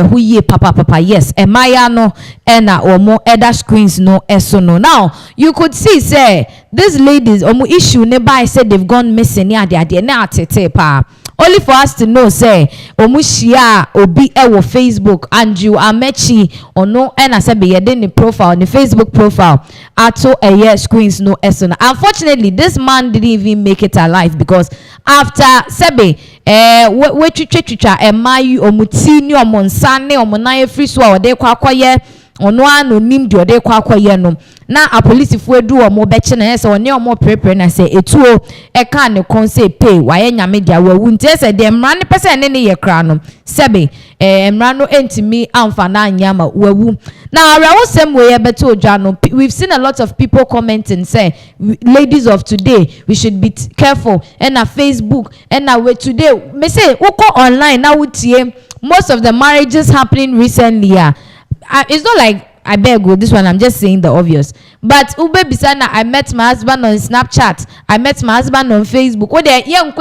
who ye papa yes emaya no ena omo other screens no eso no. Now you could see say these ladies omo issue nearby said they've gone missing ya de na atete pa. Only for us to know say omushia obi ewo Facebook Andrew Amechi ono ena sebe yede ni profile ni Facebook profile ato screens no esona. Unfortunately this man didn't even make it alive because after sebe we chicha emayu omuti ni omonsane omonaye free so ode kwakoye ono ano nim de ode kwakoye no na a police fu edu omo beche na se one omo prepare na se etuo e kan ne kon se pay waye nyame dia wawu nte se de mra ne pese ne ye kra no sebe mra no entimi amfa na anyama wawu na arawo sem we ye beto odwa no. We've seen a lot of people commenting say ladies of today we should be careful and na Facebook and na we today me say uko online na wutie most of the marriages happening recently it's not like I beg you, this one I'm just saying the obvious. But Ube Bisana, I met my husband on Snapchat. I met my husband on Facebook. Oh, there young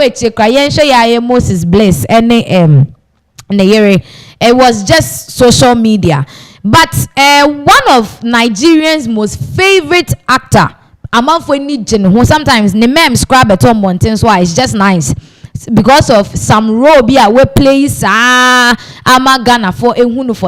Moses Bliss NAM. It was just social media. But one of Nigerians' most favorite actor, who sometimes the meme scrub at Tom Mountains, why it's just nice. Because of some role we plays Ghana for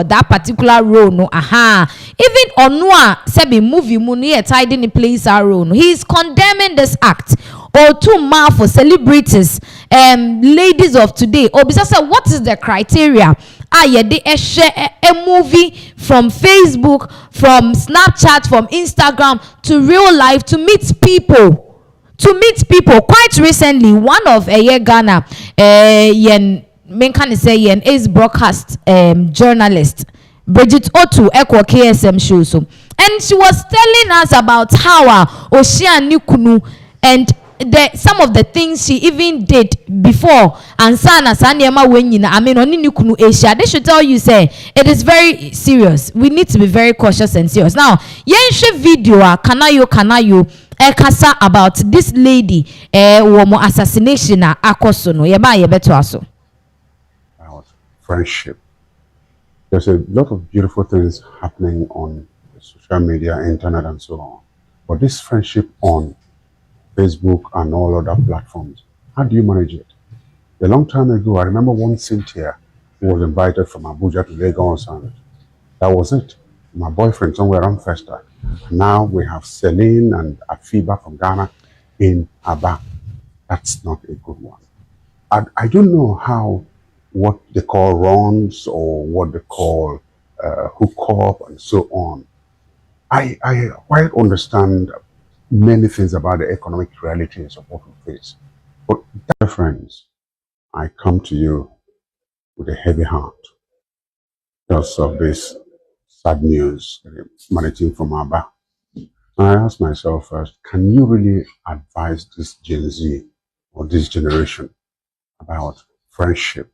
that particular role no even Onua sebi movie muni tied in the place role no. He is condemning this act or too much for celebrities ladies of today. Obisa, what is the criteria they share a movie from Facebook, from Snapchat, from Instagram to real life to meet people. Quite recently, one of Ghana is broadcast journalist Bridget Otu Eko KSM show so, and she was telling us about how Oshia Nikunu and some of the things she even did before and sana sanyema wenyina oni nikunu Asia. They should tell you say it is very serious. We need to be very cautious and serious. Now yenshe video Kanayo ekasa about this lady womo assassination akoso no yeba yebeto aso about friendship. There's a lot of beautiful things happening on social media, internet and so on, but this friendship on Facebook and all other platforms, how do you manage it? A long time ago, I remember one Cynthia who was invited from Abuja to Lagos, and that was it. My boyfriend somewhere around Festa. Now we have Celine and Afiba from Ghana in Aba. That's not a good one. I don't know how what they call runs or what they call hook up and so on. I quite understand many things about the economic realities of what we face. But dear friends, I come to you with a heavy heart because of this sad news emanating from Aba. And I ask myself first, can you really advise this Gen Z or this generation about friendship?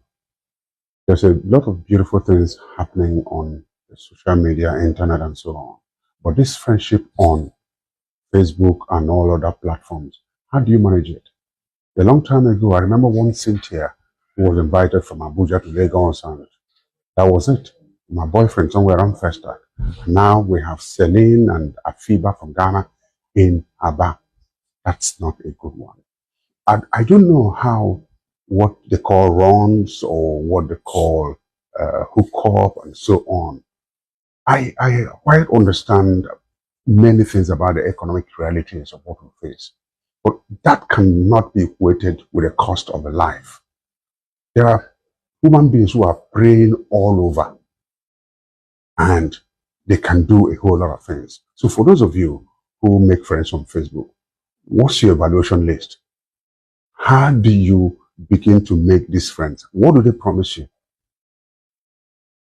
There's a lot of beautiful things happening on social media, internet and so on. But this friendship on Facebook and all other platforms, how do you manage it? A long time ago, I remember one Cynthia who was invited from Abuja to Lagos, and that was it. My boyfriend somewhere around Festa. Now we have Celine and Afiba from Ghana in Aba. That's not a good one. I don't know how what they call runs or what they call hook up and so on. I quite understand many things about the economic realities of what we face, but that cannot be equated with the cost of a life. There are human beings who are praying all over, and they can do a whole lot of things. So for those of you who make friends on Facebook, what's your evaluation list? How do you begin to make these friends? What do they promise you?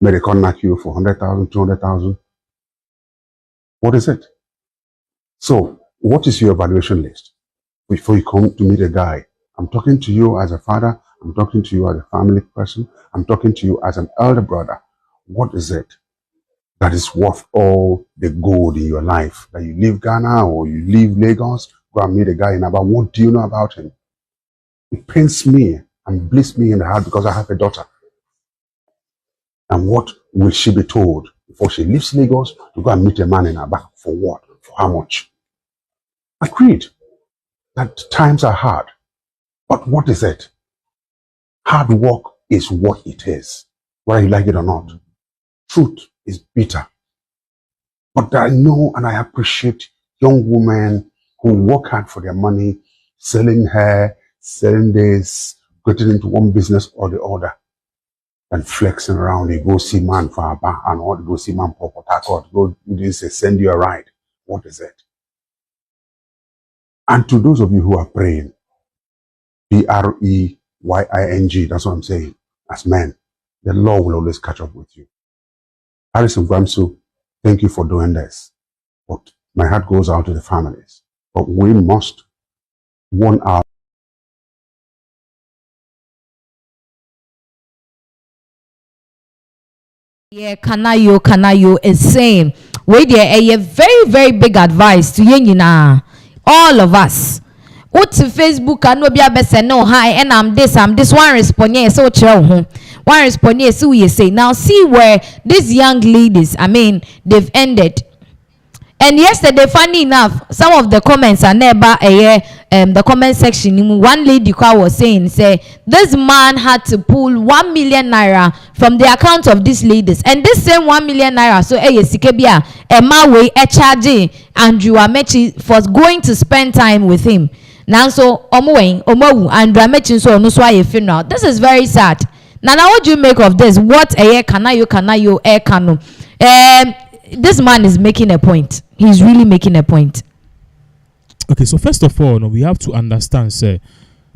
May they contact you for 100,000, 200,000? What is it? So, what is your evaluation list before you come to meet a guy? I'm talking to you as a father. I'm talking to you as a family person. I'm talking to you as an elder brother. What is it that is worth all the gold in your life? That you leave Ghana or you leave Lagos, go and meet a guy in Aba. What do you know about him? It pains me and bleeds me in the heart because I have a daughter. And what will she be told before she leaves Lagos to go and meet a man in her back? For what? For how much? Agreed that times are hard. But what is it? Hard work is what it is, whether you like it or not. Truth is bitter. But I know and I appreciate young women who work hard for their money, selling hair, selling this, getting into one business or the other, and flexing around. You go see man for a bar and all, go see man for Port Harcourt, go do this, send you a ride. What is it? And to those of you who are praying, PREYING, that's what I'm saying, as men, the law will always catch up with you. Harrison Bramso, thank you for doing this. But my heart goes out to the families. But we must warn our Yeah, Kanayo is saying, wait there, a very, very big advice to you, all of us. What's Facebook and no be a no hi and I'm this one responding so chill one responding so you say now see where these young ladies, I mean, they've ended. And yesterday, funny enough, some of the comments are never the comment section. One lady was saying, this man had to pull 1 million naira from the account of these ladies, and this same 1 million naira, so sikebia way charging Andrew Amechi for going to spend time with him. Now so Andrew Amechi so no funeral. This is very sad. Now what do you make of this? What Kanayo kano? This man is making a point. He's really making a point. Okay, so first of all, we have to understand, sir,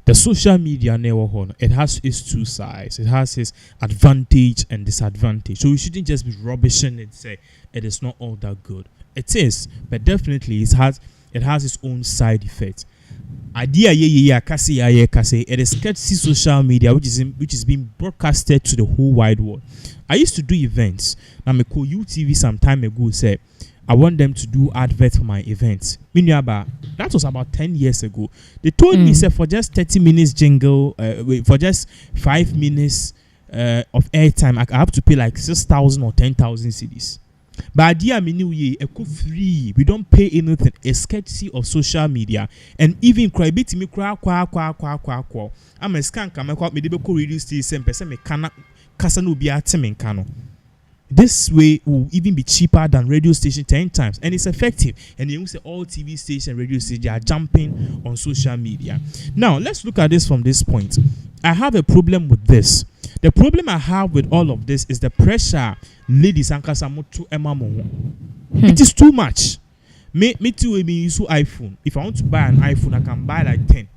the social media network, it has its two sides. It has its advantage and disadvantage. So we shouldn't just be rubbishing it, say it is not all that good. It is, but definitely it has its own side effects. Idea it is courtesy social media which is being broadcasted to the whole wide world. I used to do events. Now me call UTV some time ago say I want them to do adverts for my events. That was about 10 years ago. They told me say for just 30 minutes jingle, for just 5 minutes of airtime, I have to pay like 6,000 or 10,000 cedis. But idea me free. We don't pay anything. It's courtesy of social media, and even cry bit me cry. I'm a scan come me debeko radio station person me kana kasa no be atemen kano. This way will even be cheaper than radio station 10 times, and it's effective. And you say all TV stations and radio stations are jumping on social media. Now let's look at this from this point. I have a problem with this. The problem I have with all of this is the pressure ladies and kasamoto emamo. It is too much. Me too me use iPhone. If I want to buy an iPhone, I can buy like 10.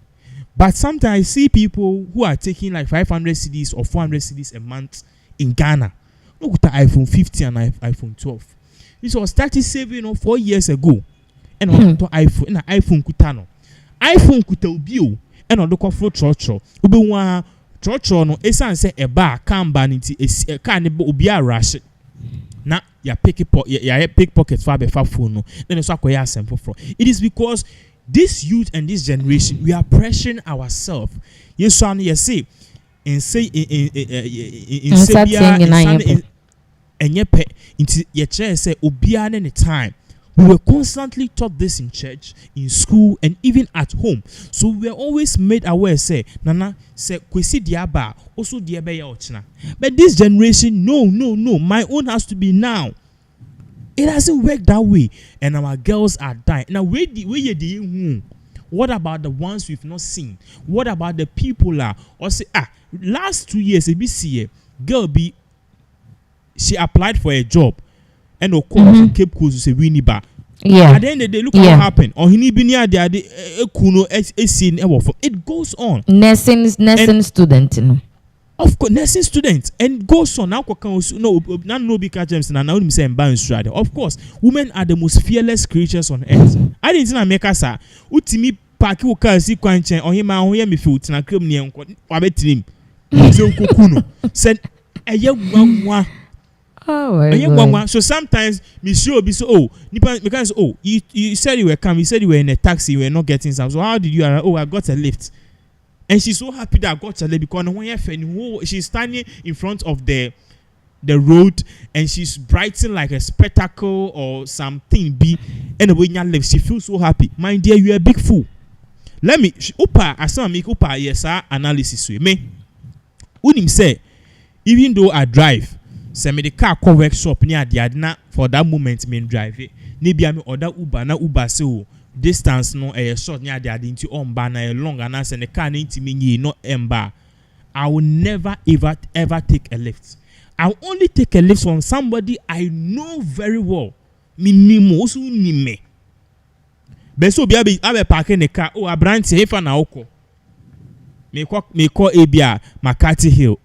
But sometimes I see people who are taking like 500 CDs or 400 CDs a month in Ghana. Look at the iPhone 15 and iPhone 12. This was 37 4 years ago. And on to iPhone, and iPhone kutano. iPhone kutelbio, and on the coffee chocho. Ubewa chocho no esan say a bar can ban into a carnival ubia rush. Na ya pickpocket for a phone. Then it's what I sample for. It is because this youth and this generation, we are pressuring ourselves. Yes, son, you see, and say in Serbia and yet into your chair say Obian any time. We were constantly taught this in church, in school, and even at home. So we were always made aware, say, Nana, say, Kwesi diaba, also diaba ya ochna. But this generation, no, my own has to be now. It doesn't work that way, and our girls are dying. Now, where you what about the ones we've not seen? What about the people or say, last 2 years, ABC, girl she applied for a job. And of course, Cape Coast is a winnie bar. Yeah. At the end of the day, look what happened. Or it goes on. Nursing student, Of course, nursing student, and goes on. Now, no big James and now we say of course, women are the most fearless creatures on earth. I didn't know make us utimi park you can see quanchen or him and me foot and a criminal and wabetrim. So kukuno said a young one. So sometimes Monsieur be so because you said you were coming, you said you were in a taxi, you were not getting some. So how did you arrive? I got a lift. And she's so happy that I got a lift because when she's standing in front of the the road and she's brightening like a spectacle or something be and when you live she feels so happy. My dear, you are a big fool. Let me upa asama make upa yes analysis with me. Unim say even though I drive, send me the car co workshop near the adna for that moment me drive it. Maybe I order Uber na Uber say distance no a short near the adinti on bar na a long and answer the car into me not ember. I will never ever take a lift. I'll only take a lift from somebody I know very well. Me. But so be parking the car. Oh, I brand say if na oko. Me call ABA Makati Hill.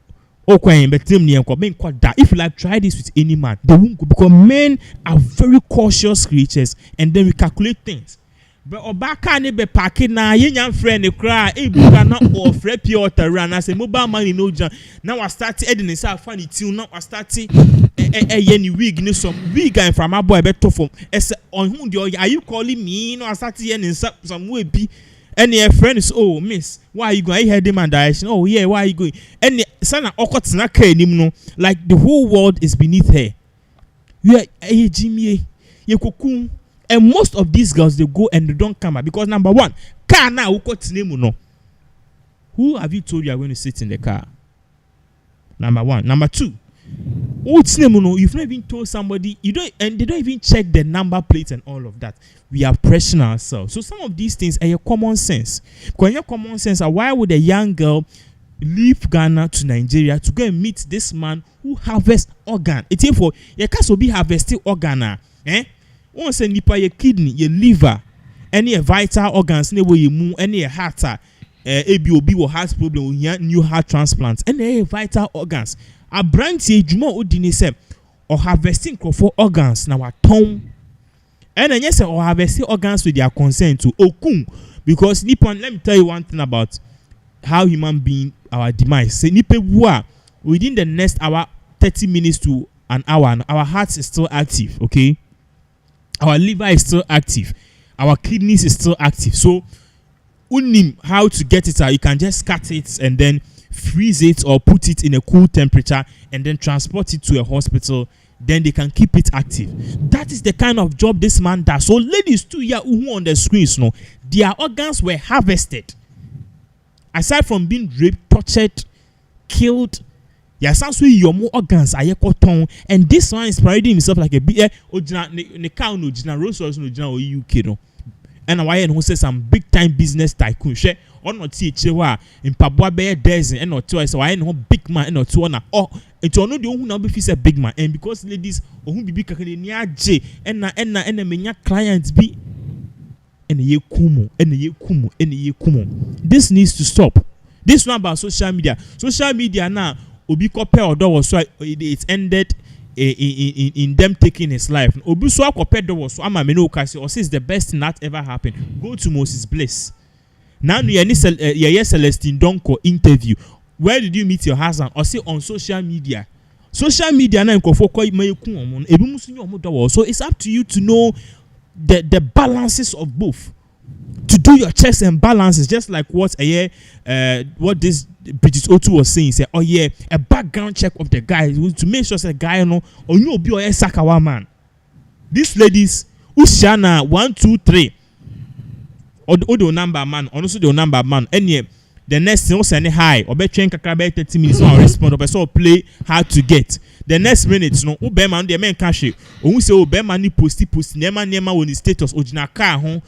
Okay, but if you like try this with any man, they won't go because men are very cautious creatures and then we calculate things. But Obaka ne be parking na yen friend ne cry buka na or free pure run as a mobile money no jan. Now I start heading inside funny tune. Now I start any wig no some wig and from my boy better from on whom are you calling me? No, I start in some way be any friend is oh miss why are you going? I heard him and direction. Oh yeah, why are you going? Any son okot na no like the whole world is beneath her. You are Jimmy you cocoon. And most of these girls they go and they don't come back because number one, car now who have you told you are going to sit in the car? Number one. Number two, you've not even told somebody you don't and they don't even check the number plate and all of that. We are pressuring ourselves. So some of these things are your common sense. Because your common sense why would a young girl leave Ghana to Nigeria to go and meet this man who harvests organ? It's for you can't be harvesting organ, once a nipa your kidney, your liver, any vital organs, any way you move, any heart, ABOB or heart problem, new heart transplants, any vital organs. A branch juma udinise or harvesting for organs now a tongue. And then yes, or harvesting organs with their consent to okun because Nippon. Let me tell you one thing about how human being our demise. Say nipe within the next hour, 30 minutes to an hour, our heart is still active. Okay. Our liver is still active. Our kidneys is still active. So, unim how to get it out. You can just cut it and then freeze it or put it in a cool temperature and then transport it to a hospital. Then they can keep it active. That is the kind of job this man does. So, ladies too here who on the screens, no, their organs were harvested. Aside from being raped, tortured, killed. Yes, so your more organs are tongue, and this one is parading himself like a big cow no jina Rolls Royce no jina or UK no. And why who says some big time business tycoon share or not see chewa in Pabua Bay Desert and not twice why no big man and not two on oh it's no the who now be a big man and because ladies or who be big near J and many clients be and ye kumo and ye kumo and ye kumo. This needs to stop. This one about social media. Social media now Obi kope odo was so it ended in them taking his life. Obi so kope do was so ama me no kasi or says the best thing that ever happened. Go to Moses Bliss. Now you Celestine Donko interview. Where did you meet your husband? Or say on social media. Social media na nkofo ko mayeku omon. Ebi musu nyo omo do. So it's up to you to know the balances of both. To do your checks and balances, just like what this British O2 was saying, say, oh yeah, a background check of the guy to make sure the guy no or you be a Sakawa man. These ladies, Ushana 1, 2, 3, or the number man, also the number man, and yeah, the next thing send high or be train kakra 30 minutes or respond or so play hard to get. The next minute, no, Obama the men cash it. Who say Obama ni post nema when the status ojina car home.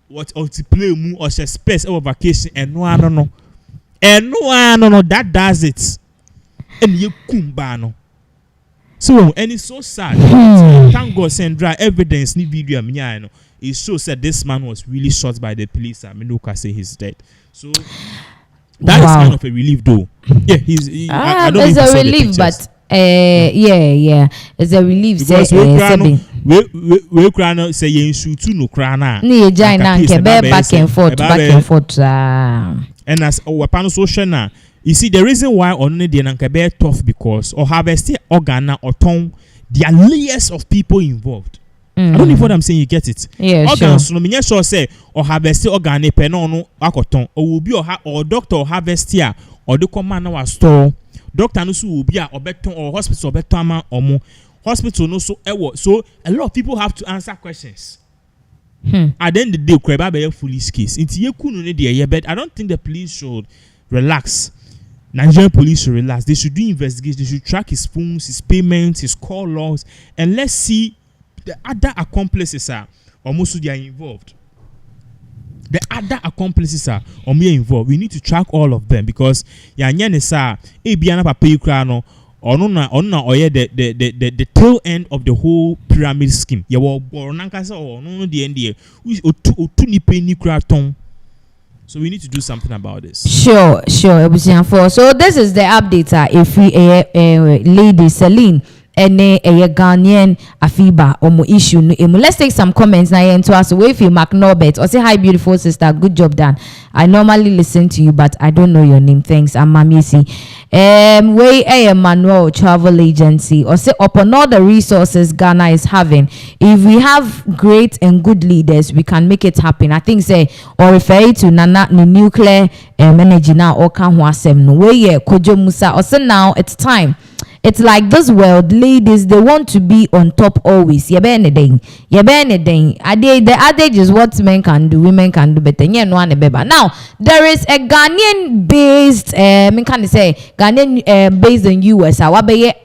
What or to play mu or space over vacation and no that does it and you kumbano. So and it's so sad. Thank God send dry evidence ni video no. It shows that this man was really shot by the police. I mean, no can say he's dead. So that is kind of a relief though. Yeah, I don't it's a relief, but yeah, it's a relief. Because we cry say you shoot no cry na. Ni jai na nke back and forth. And as our social na, you see the reason why only the nanke tough because or harvesting organ or tongue, there are layers of people involved. I don't know what I'm saying. You get it? Yeah, organs, sure. No, sure say or harvest organ pe no akoton or will be or doctor or harvest here or the command our store doctor no so will be a obeton or hospital obetama omo hospital no so so a lot of people have to answer questions. At the end of the day, creba be a foolish case. It's but I don't think the police should relax. Nigerian police should relax. They should do investigation. They should track his phones, his payments, his call logs, and let's see the other accomplices are almost they are involved. The other accomplices are involved. We need to track all of them because the tail end of the whole pyramid scheme. So we need to do something about this. Sure. So this is the update. If we lady Celine ene Ghanaian afiba omo issue no emu. Let's take some comments now into us. If you Mark Norbert or say hi beautiful sister, good job done. I normally listen to you but I don't know your name. Thanks. I'm Mamisi. Way Manuel travel agency or say upon all the resources Ghana is having, if we have great and good leaders we can make it happen. I think say or refer to Nana the nuclear energy now or can no way Kojo Musa or say now it's time. It's like this world, ladies, they want to be on top always. The adage is what men can do, women can do better. Now, there is a Ghanaian based, Ghanaian based in US,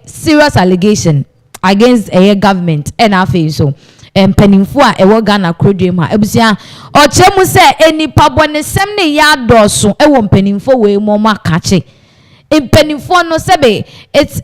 serious allegation against a government. And I feel so. Penifua ewo Ghana krodem ha ebusia ochemu se enipa bone semne ya doso ewo penifo we mo makache. In penifo no sebe, it's